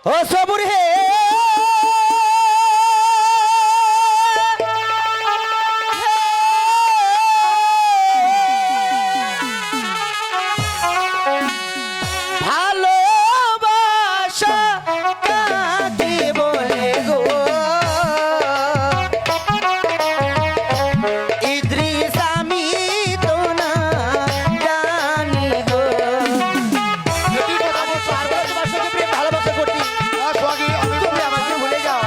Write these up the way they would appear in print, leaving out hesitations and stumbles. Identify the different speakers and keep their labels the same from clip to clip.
Speaker 1: ও সবুর হে ভালোবাসা কাকে বলে গো ইদ্রিস আমি তো না জানি গো আমি পারবো না তোমার সঙ্গে প্রেম ভালোবাসা করতে তুমি আমাকে ভুলে যাও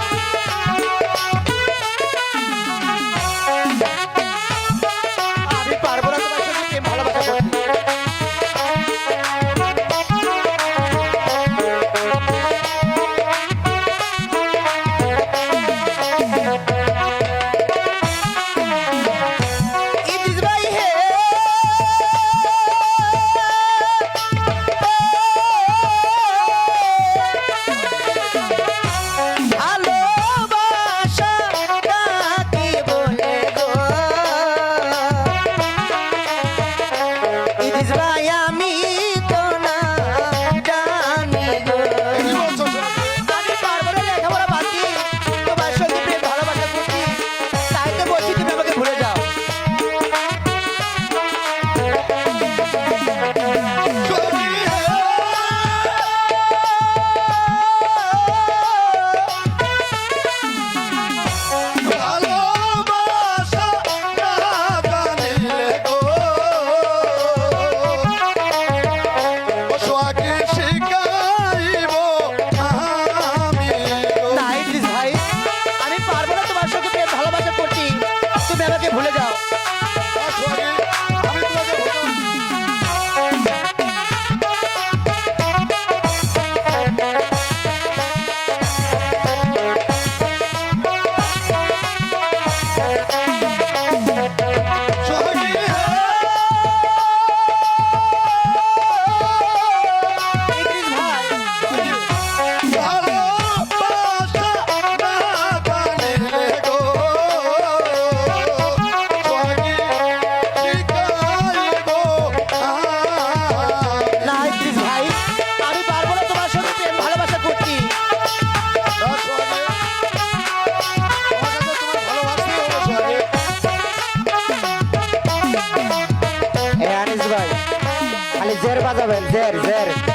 Speaker 1: আমি পারবো না তোমার সঙ্গে প্রেম ভালোবাসা করতে ইদ্রিস ভাই হে ভালোবাসা কাকে বলে গো ইদ্রিস ভাই আমি তো না জানি গো আমি পারবো না লেখাপড়া বাদ দিয়ে তোমার সঙ্গে প্রেম ভালোবাসা করতে তাই তো বলছি তুমি আমাকে ভুলে যাও না ইদ্রিস ভাই আমি পারবো না তোমার সঙ্গে প্রেম ভালোবাসা করতে তুমি আমাকে ভুলে যাও ইদ্রিস ভাই না ইদ্রিস ভাই আমি পারবো না তোমার সঙ্গে প্রেম ভালোবাসা করতে আনিস ভাই খালি জের বাজাবেন জের জের